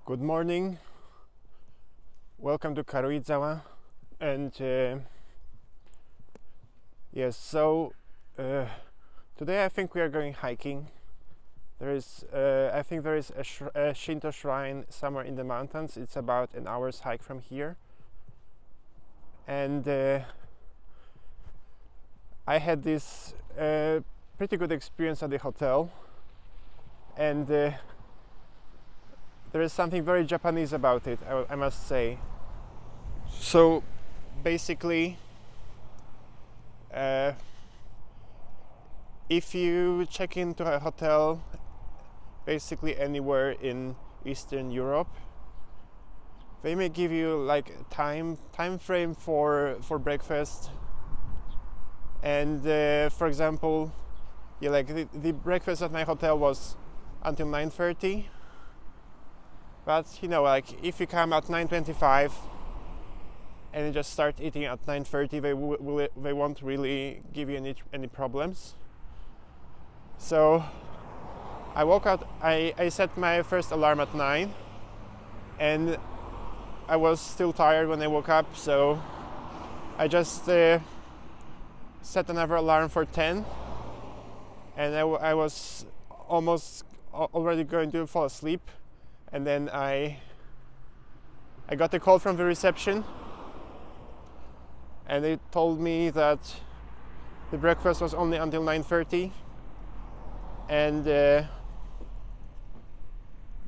Good morning, welcome to Karuizawa, and yes, today I think we are going hiking. I think there is a Shintō shrine somewhere in the mountains. It's about an hour's hike from here, and I had this pretty good experience at the hotel, and there is something very Japanese about it, I must say. So basically, if you check into a hotel basically anywhere in Eastern Europe, they may give you like a time frame for breakfast, and for example, the breakfast at my hotel was until 9:30. But if you come at 9:25 and you just start eating at 9:30, they won't really give you any problems. So I woke up. I set my first alarm at 9, and I was still tired when I woke up. So I just set another alarm for 10, and I was almost already going to fall asleep. And then I got a call from the reception, and they told me that the breakfast was only until 9:30, and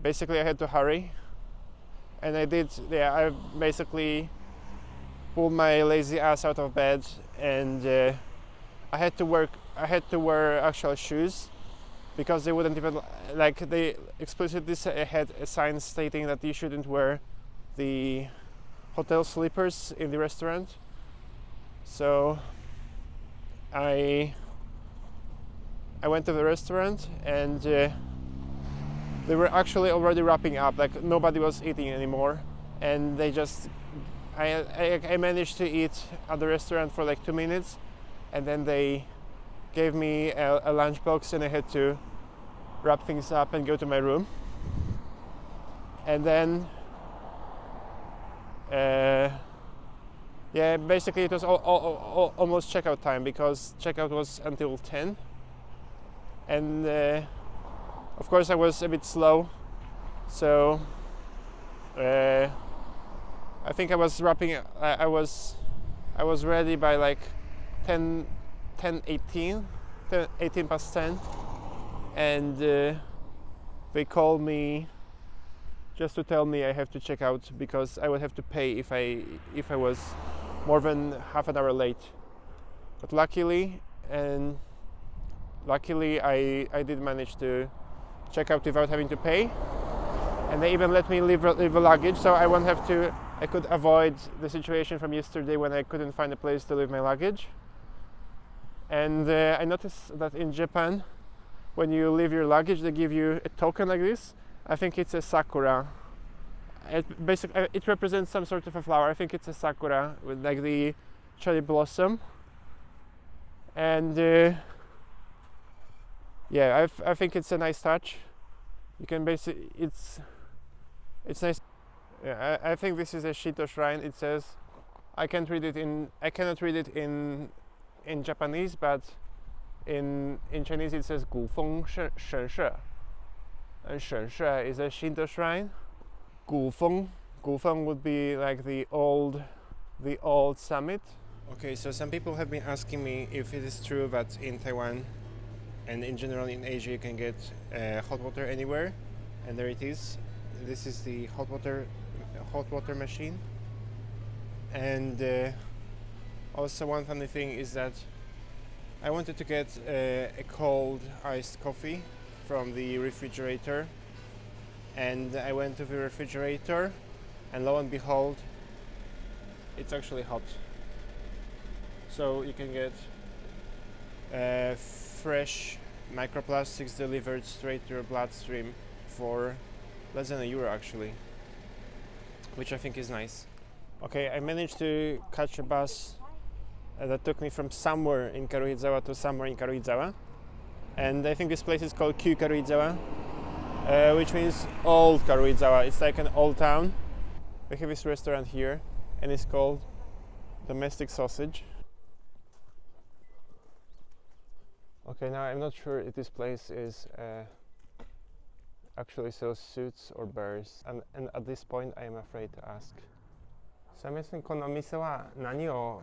basically I had to hurry, and I did. Yeah, I basically pulled my lazy ass out of bed, and I had to wear actual shoes, because they wouldn't even, they explicitly had a sign stating that you shouldn't wear the hotel slippers in the restaurant. So I went to the restaurant, and they were actually already wrapping up, like nobody was eating anymore, and they just I managed to eat at the restaurant for like 2 minutes, and then they gave me a lunchbox, and I had to wrap things up and go to my room. And then basically it was almost checkout time, because checkout was until 10, and of course I was a bit slow, so I think I was wrapping. I was ready by like 18 past 10, and they called me just to tell me I have to check out, because I would have to pay if I was more than half an hour late. But luckily I did manage to check out without having to pay, and they even let me leave the luggage, so I could avoid the situation from yesterday when I couldn't find a place to leave my luggage. And I noticed that in Japan, when you leave your luggage, they give you a token like this. I think it's a sakura. It represents some sort of a flower. I think it's a sakura with like the cherry blossom. And I think it's a nice touch. You can it's nice. Yeah, I think this is a Shintō shrine. It says, I cannot read it in Japanese, but in Chinese it says 古风神社, and 神社 is a Shintō shrine. 古风would be like the old summit. Okay, so some people have been asking me if it is true that in Taiwan and in general in Asia you can get hot water anywhere, and there it is. This is the hot water machine. And also one funny thing is that I wanted to get a cold iced coffee from the refrigerator, and I went to the refrigerator, and lo and behold, it's actually hot. So you can get fresh microplastics delivered straight to your bloodstream for less than €1 actually, which I think is nice. Okay, I managed to catch a bus that took me from somewhere in Karuizawa to somewhere in Karuizawa, and I think this place is called Karuizawa, which means old Karuizawa. It's like an old town. We have this restaurant here, and it's called Domestic Sausage. Okay, now I'm not sure if this place is actually sells suits or bears, and at this point I am afraid to ask. So I'm asking, この店は何を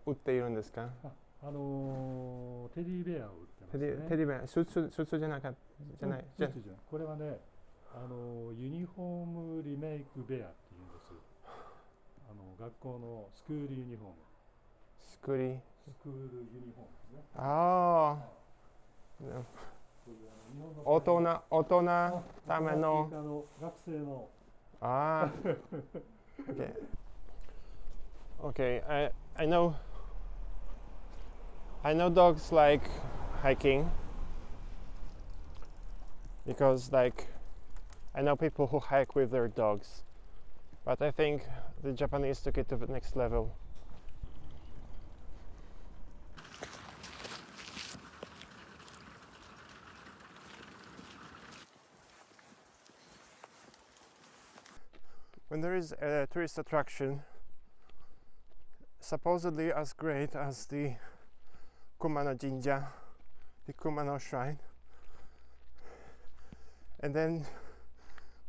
売っているんですか？テディベアを売ってますね。テディベア、スーツじゃなかじゃない。スーツじゃない。これはね、ユニフォームリメイクベアっていうんです。学校のスクールユニフォーム。スクールユニフォームですね。ああ。大人ための。学生の。ああ。Okay. I know dogs like hiking because like I know people who hike with their dogs, but I think the Japanese took it to the next level. When there is a tourist attraction supposedly as great as the Kumano Jinja, the Kumano shrine, and then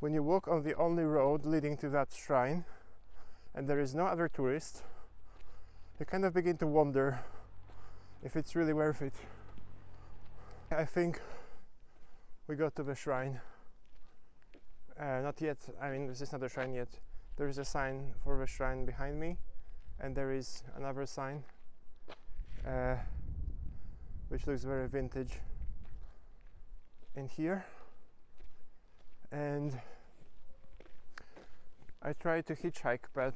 when you walk on the only road leading to that shrine and there is no other tourist, you kind of begin to wonder if it's really worth it. I think we got to the shrine. Not yet, I mean this is not the shrine yet. There is a sign for the shrine behind me, and there is another sign which looks very vintage in here. And I tried to hitchhike, but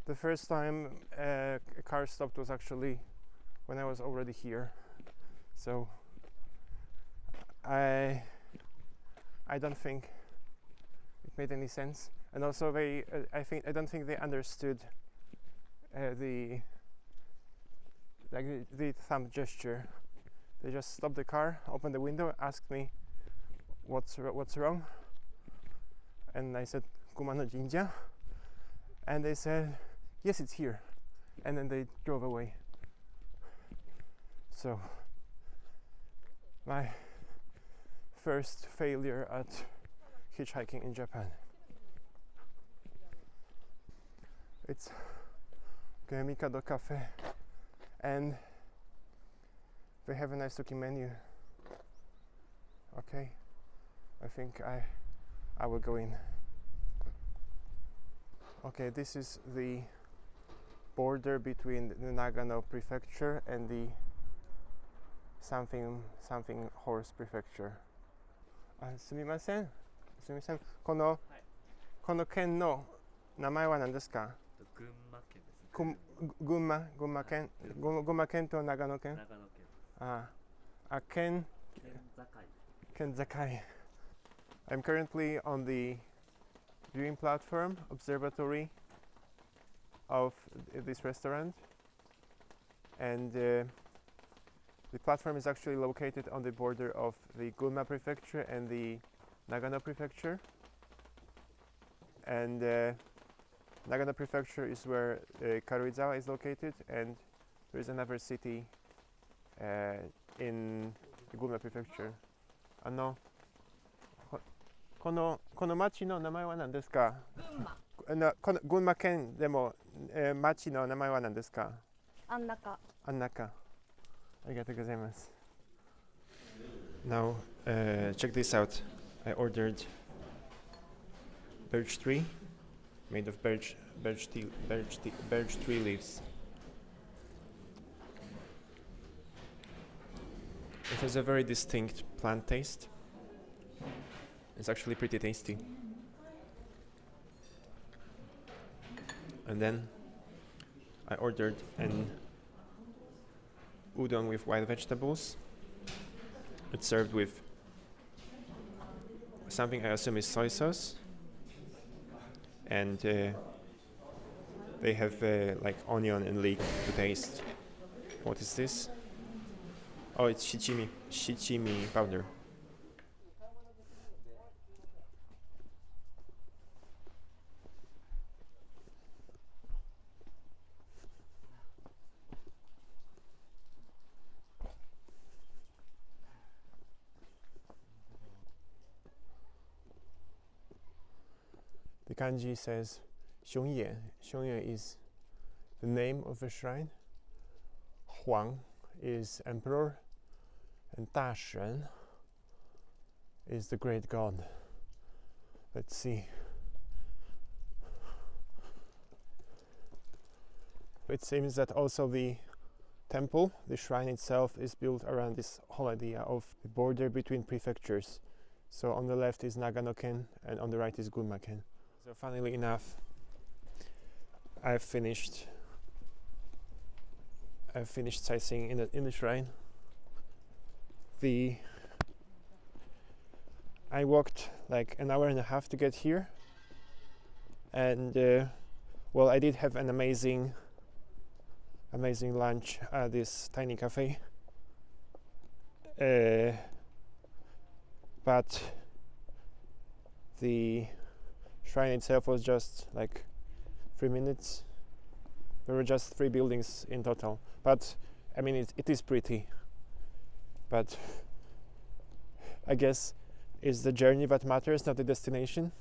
the first time a car stopped was actually when I was already here, so I don't think it made any sense. And also I don't think they understood the thumb gesture. They just stopped the car, opened the window, asked me what's wrong, and I said Kumano Jinja, and they said yes, it's here, and then they drove away. So my first failure at hitchhiking in Japan. It's Mikado Cafe, and they have a nice looking menu. Okay, I think I will go in. Okay, this is the border between the Nagano prefecture and the something horse prefecture. すみません。この県の名前は何ですか？群馬県ですね。群馬県と長野県。長野県。県境。I'm currently on the viewing platform observatory of this restaurant, and the platform is actually located on the border of the Gunma prefecture and the Nagano prefecture, and Nagano prefecture is where Karuizawa is located, and there is another city in the Gunma prefecture. この町の名前は何ですか？この群馬県でも、町の名前は何ですか？安中。ありがとうございます。Now, check this out. I ordered birch tree, made of birch tree leaves. It has a very distinct plant taste. It's actually pretty tasty. And then I ordered an udon with white vegetables. It's served with something I assume is soy sauce, and they have like onion and leek to taste. What is this? Oh, it's shichimi powder. The kanji says 熊野. 熊野 is the name of a shrine. Huang is emperor, and Da Shen is the great god. Let's see. It seems that also the temple, the shrine itself, is built around this whole idea of the border between prefectures. So on the left is Nagano-ken and on the right is Gunma-ken. So funnily enough, I've finished sightseeing in the shrine. I walked like an hour and a half to get here, and well, I did have an amazing lunch at this tiny cafe, but the shrine itself was just like 3 minutes. There were just 3 buildings in total, but I mean it is pretty, but I guess it's the journey that matters, not the destination.